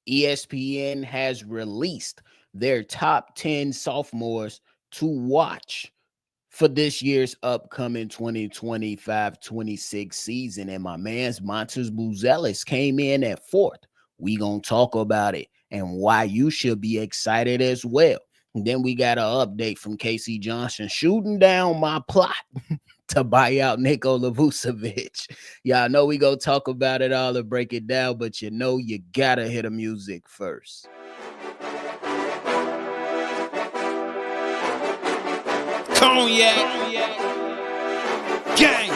ESPN has released their top 10 sophomores to watch for this year's upcoming 2025-26 season. And my man's Matas Buzelis came in at fourth. We gonna talk about it and why you should be excited as well. And then we got an update from Casey Johnson shooting down my plot to buy out Nikola Vucevic. Y'all know we gonna talk about it all and break it down, but you know you gotta hit the music first. Cognac gang.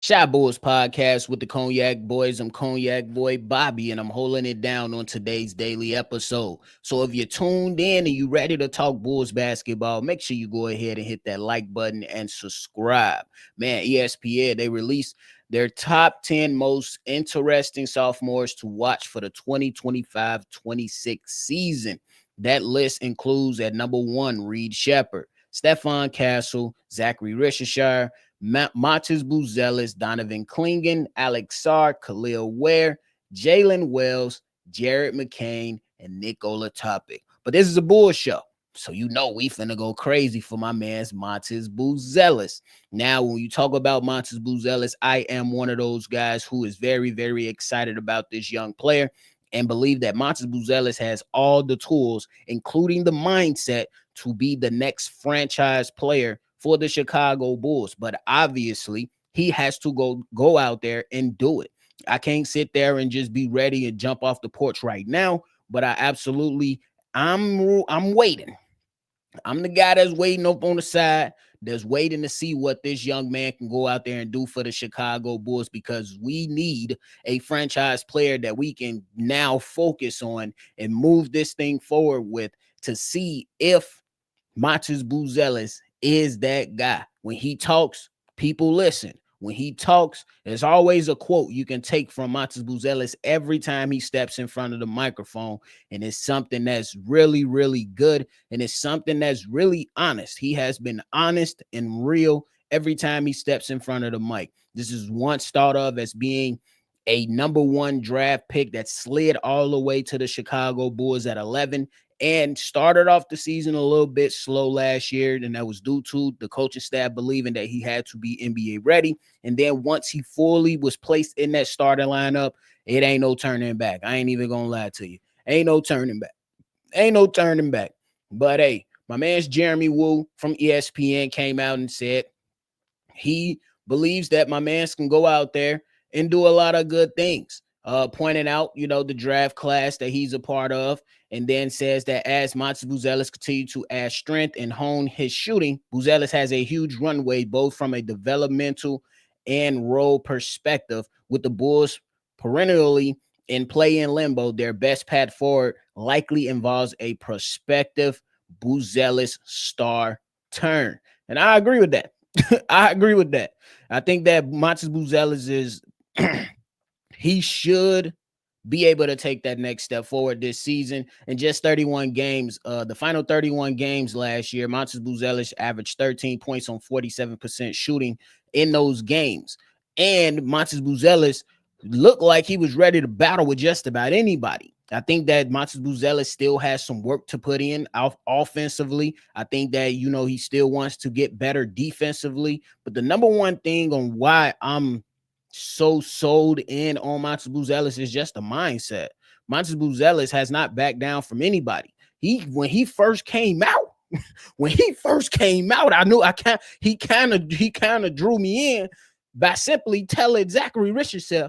Shy Boys Podcast with the Cognac Boys. I'm Cognac Boy Bobby, and I'm holding it down on today's daily episode. So if you're tuned in and you ready to talk Bulls basketball, make sure you go ahead and hit that like button and subscribe. Man, ESPN, they released their top 10 most interesting sophomores to watch for the 2025-26 season. That list includes at number 1, Reed Shepherd, Stephon Castle, Zachary Richardshire, Matas Buzelis, Donovan Clingan, Alex Sarr, Khalil Ware, Jalen Wells, Jared McCain, and Nikola Jokic. But this is a bull show, so you know we finna go crazy for my man's Matas Buzelis. Now, when you talk about Matas Buzelis, I am one of those guys who is very, very excited about this young player and believe that Matas Buzelis has all the tools, including the mindset, to be the next franchise player for the Chicago Bulls. But obviously, he has to go out there and do it. I can't sit there and just be ready and jump off the porch right now, but I'm waiting. I'm the guy that's waiting up on the side, that's waiting to see what this young man can go out there and do for the Chicago Bulls, because we need a franchise player that we can now focus on and move this thing forward with, to see if Matas Buzelis is that guy. When he talks, people listen. When he talks, there's always a quote you can take from Matas Buzelis every time he steps in front of the microphone, and it's something that's really, really good, and it's something that's really honest. He has been honest and real every time he steps in front of the mic. This is once thought of as being a number 1 draft pick that slid all the way to the Chicago Bulls at 11 and started off the season a little bit slow last year, and that was due to the coaching staff believing that he had to be NBA ready. And then once he fully was placed in that starting lineup, it ain't no turning back. I ain't even gonna lie to you. Ain't no turning back. Ain't no turning back. But hey, my man's Jeremy Woo from ESPN came out and said he believes that my man's can go out there and do a lot of good things. Pointing out, the draft class that he's a part of, and then says that as Matas Buzelis continues to add strength and hone his shooting, Buzelis has a huge runway, both from a developmental and role perspective, with the Bulls perennially in play in limbo. Their best path forward likely involves a prospective Buzelis star turn. And I agree with that. I agree with that. I think that Matas Buzelis is he should be able to take that next step forward this season. In just 31 games, the final 31 games last year, Matas Buzelis averaged 13 points on 47% shooting in those games. And Matas Buzelis looked like he was ready to battle with just about anybody. I think that Matas Buzelis still has some work to put in offensively. I think that, he still wants to get better defensively. But the number one thing on why I'm so sold in on Matas Buzelis is just the mindset. Matas Buzelis has not backed down from anybody. When he first came out, I knew he kind of drew me in by simply telling Zachary Richardson,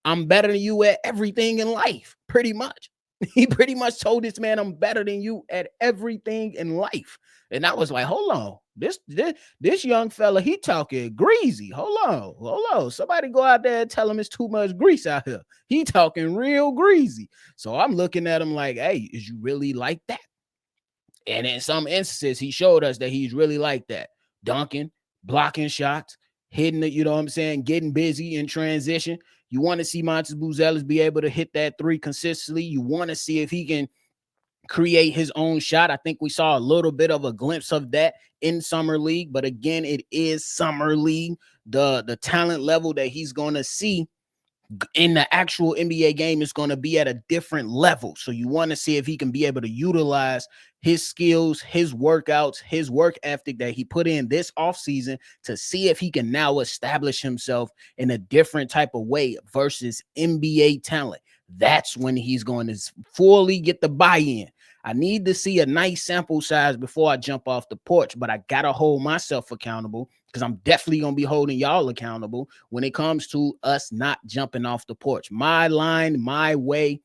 I'm better than you at everything in life, pretty much. He pretty much told this man, I'm better than you at everything in life. And I was like, hold on. This young fella, he talking greasy. Hold on. Somebody go out there and tell him it's too much grease out here. He talking real greasy. So I'm looking at him like, hey, is you really like that? And in some instances, he showed us that he's really like that. Dunking, blocking shots, hitting it, you know what I'm saying, getting busy in transition. You want to see Matas Buzelis be able to hit that three consistently. You want to see if he can create his own shot. I think we saw a little bit of a glimpse of that in summer league, but again, it is summer league. The talent level that he's going to see in the actual NBA game is going to be at a different level. So you want to see if he can be able to utilize his skills, his workouts, his work ethic that he put in this offseason to see if he can now establish himself in a different type of way versus NBA talent. That's when he's going to fully get the buy-in. I need to see a nice sample size before I jump off the porch, but I got to hold myself accountable because I'm definitely going to be holding y'all accountable when it comes to us not jumping off the porch. My line, my way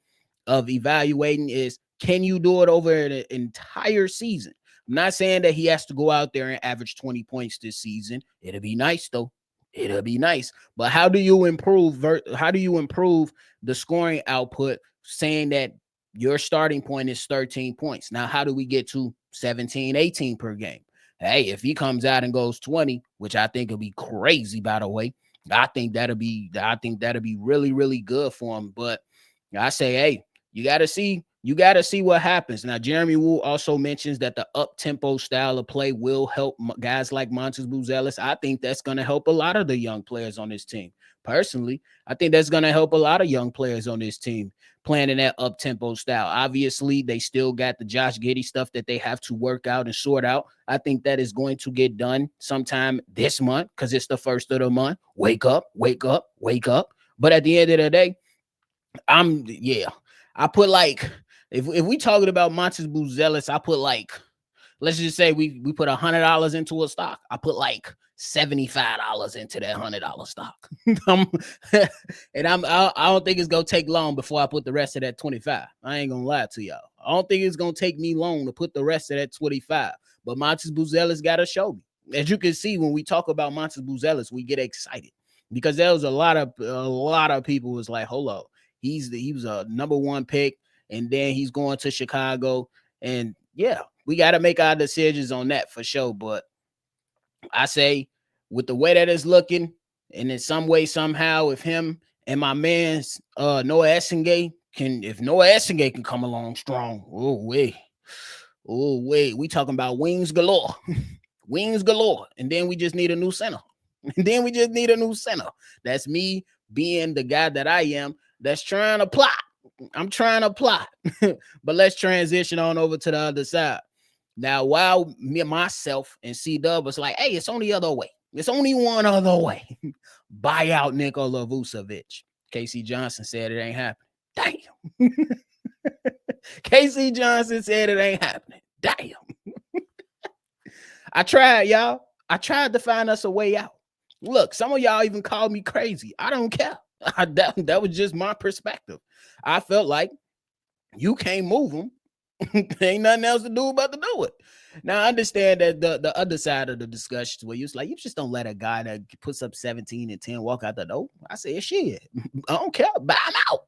of evaluating is, can you do it over an entire season? I'm not saying that he has to go out there and average 20 points this season. It'll be nice, though. It'll be nice. But how do you improve? How do you improve the scoring output saying that your starting point is 13 points? Now, how do we get to 17, 18 per game? Hey, if he comes out and goes 20, which I think will be crazy, by the way, I think that'll be really, really good for him. But I say, hey, you got to see what happens. Now, Jeremy Wu also mentions that the up-tempo style of play will help guys like Matas Buzelis. I think that's going to help a lot of the young players on this team. Personally, I think that's going to help a lot of young players on this team playing in that up-tempo style. Obviously, they still got the Josh Giddey stuff that they have to work out and sort out. I think that is going to get done sometime this month because it's the first of the month. Wake up, wake up, wake up. But at the end of the day, I put like, if we talking about Matas Buzelis, I put like, let's just say we put $100 into a stock. I put like $75 into that $100 stock. I don't think it's gonna take long before I put the rest of that 25. I ain't gonna lie to y'all. I don't think it's gonna take me long to put the rest of that 25. But Matas Buzelis gotta show me. As you can see, when we talk about Matas Buzelis, we get excited because there was a lot of people was like, hold up, he was a number one pick, and then he's going to Chicago, and yeah, we got to make our decisions on that for sure. But I say, with the way that it's looking, and in some way, somehow, if him and my man's Noah Essengate can come along strong, we talking about wings galore, wings galore, and then we just need a new center. That's me being the guy that I am. That's trying to plot. I'm trying to plot. But let's transition on over to the other side. Now, while myself and C-Dub was like, hey, it's only the other way. It's only one other way. Buy out Nikola Vucevic. Casey Johnson said it ain't happening. Damn. Casey Johnson said it ain't happening. Damn. I tried, y'all. I tried to find us a way out. Look, some of y'all even called me crazy. I don't care. That was just my perspective. I felt like you can't move them. Ain't nothing else to do but to do it. Now, I understand that the other side of the discussion where you like, you just don't let a guy that puts up 17 and 10 walk out the door. I say, shit, I don't care. Buy him out.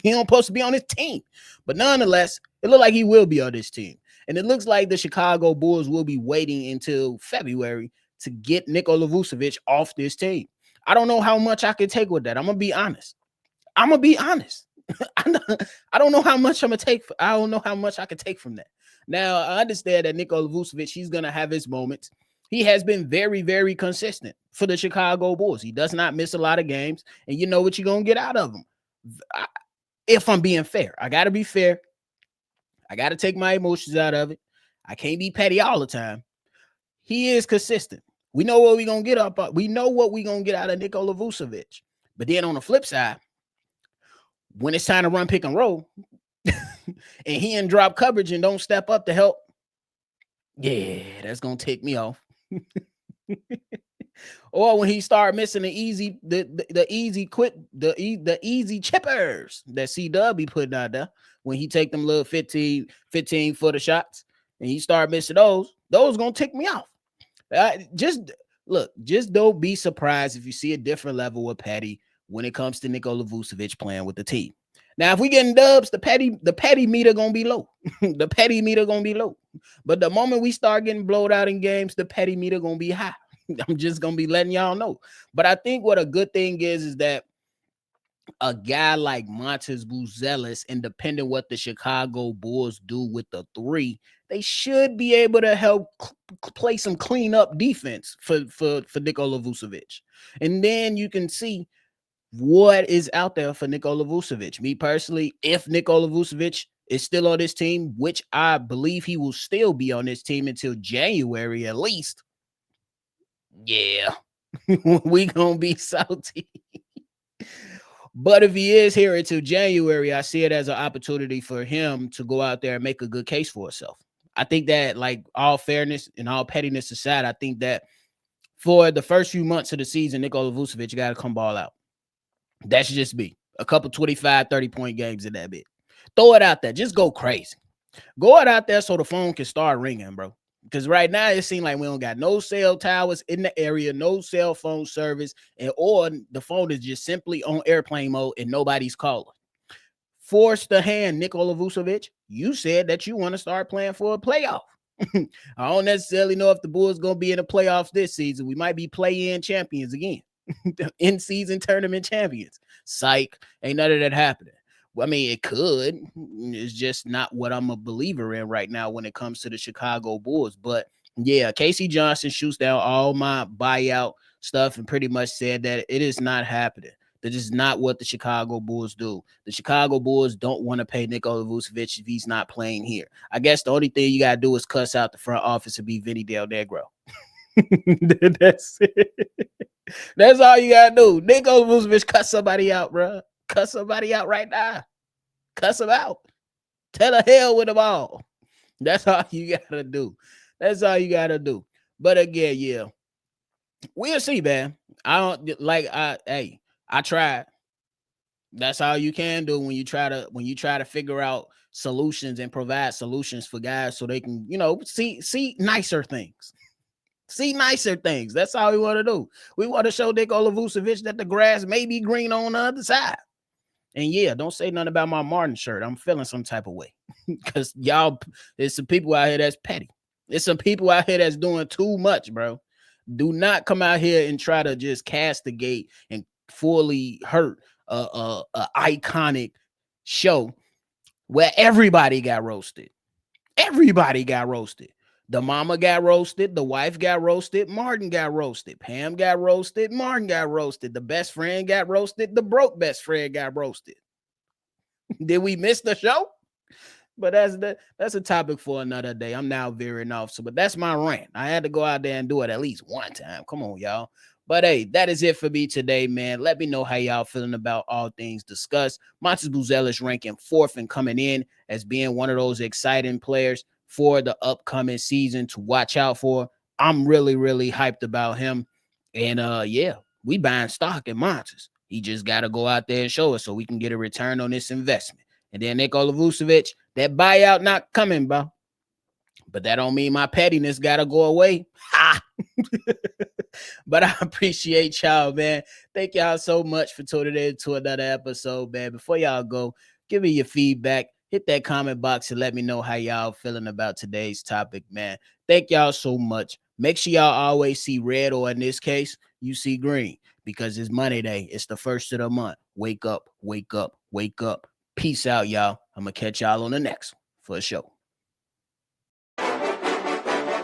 He don't supposed to be on this team. But nonetheless, it looks like he will be on this team. And it looks like the Chicago Bulls will be waiting until February to get Nikola Vucevic off this team. I don't know how much I can take with that. I'm going to be honest. I don't know how much I'm going to take. I don't know how much I can take from that. Now, I understand that Nikola Vucevic, he's going to have his moments. He has been very, very consistent for the Chicago Bulls. He does not miss a lot of games. And you know what you're going to get out of him. If I'm being fair, I got to be fair. I got to take my emotions out of it. I can't be petty all the time. He is consistent. We know what we're going to get up. We know what we're going to get out of Nikola Vucevic. But then on the flip side, when it's time to run pick and roll and he in drop coverage and don't step up to help, yeah, that's going to tick me off. Or when he start missing the easy chippers that C-Dub be putting out there, when he take them little 15 footer shots and he start missing those going to tick me off. Just don't be surprised if you see a different level of petty when it comes to Nikola Vucevic playing with the team. Now, if we getting dubs, the petty meter gonna be low. The petty meter gonna be low. But the moment we start getting blowed out in games, the petty meter gonna be high. I'm just gonna be letting y'all know. But I think what a good thing is that a guy like Matas Buzelis, and depending what the Chicago Bulls do with the three, they should be able to help play some cleanup defense for Nikola Vucevic. And then you can see what is out there for Nikola Vucevic. Me personally, if Nikola Vucevic is still on this team, which I believe he will still be on this team until January at least, yeah, we gonna be salty. But if he is here until January, I see it as an opportunity for him to go out there and make a good case for himself. I think that, like, all fairness and all pettiness aside, I think that for the first few months of the season, Nikola Vucevic got to come ball out. That's just me. A couple 25, 30-point games in that bit. Throw it out there. Just go crazy. Go out there so the phone can start ringing, bro. Because right now it seems like we don't got no cell towers in the area, no cell phone service, or the phone is just simply on airplane mode and nobody's calling. Force the hand, Nikola Vucevic. You said that you want to start playing for a playoff. I don't necessarily know if the Bulls going to be in the playoffs this season. We might be play-in champions again. In-season tournament champions. Psych. Ain't none of that happening. Well, I mean, it could. It's just not what I'm a believer in right now when it comes to the Chicago Bulls. But yeah, Casey Johnson shoots down all my buyout stuff and pretty much said that it is not happening. That is not what the Chicago Bulls do. The Chicago Bulls don't want to pay Nikola Vucevic if he's not playing here. I guess the only thing you got to do is cuss out the front office and be Vinny Del Negro. That's it. That's all you got to do. Nikola Vucevic, cuss somebody out, bro. Cuss somebody out right now. Cuss them out. Tell the hell with them all. That's all you got to do. That's all you got to do. But again, yeah, we'll see, man. I don't like, I tried. That's all you can do when you try to figure out solutions and provide solutions for guys so they can, see nicer things. See nicer things. That's all we want to do. We want to show Nikola Vucevic that the grass may be green on the other side. And yeah, don't say nothing about my Martin shirt. I'm feeling some type of way. Because y'all, there's some people out here that's petty. There's some people out here that's doing too much, bro. Do not come out here and try to just castigate and fully hurt a iconic show where everybody got roasted. Everybody got roasted. The mama got roasted. The wife got roasted. Martin got roasted. Pam got roasted. Martin got roasted. The best friend got roasted. The broke best friend got roasted. Did we miss the show? But that's a topic for another day. I'm now veering off. But that's my rant. I had to go out there and do it at least one time. Come on, y'all. But hey, that is it for me today, man. Let me know how y'all feeling about all things discussed. Matas Buzelis ranking 4th and coming in as being one of those exciting players for the upcoming season to watch out for. I'm really, really hyped about him. And yeah, we buying stock in Matas. He just got to go out there and show us so we can get a return on this investment. And then Nikola Vucevic, that buyout not coming, bro. But that don't mean my pettiness got to go away. Ha! But I appreciate y'all, man. Thank y'all so much for tuning in to another episode, man. Before y'all go, give me your feedback. Hit that comment box and let me know how y'all feeling about today's topic, man. Thank y'all so much. Make sure y'all always see red, or in this case, you see green, because it's Monday day. It's the first of the month. Wake up, wake up, wake up. Peace out, y'all. I'm going to catch y'all on the next one for a show.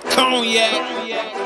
Cognac.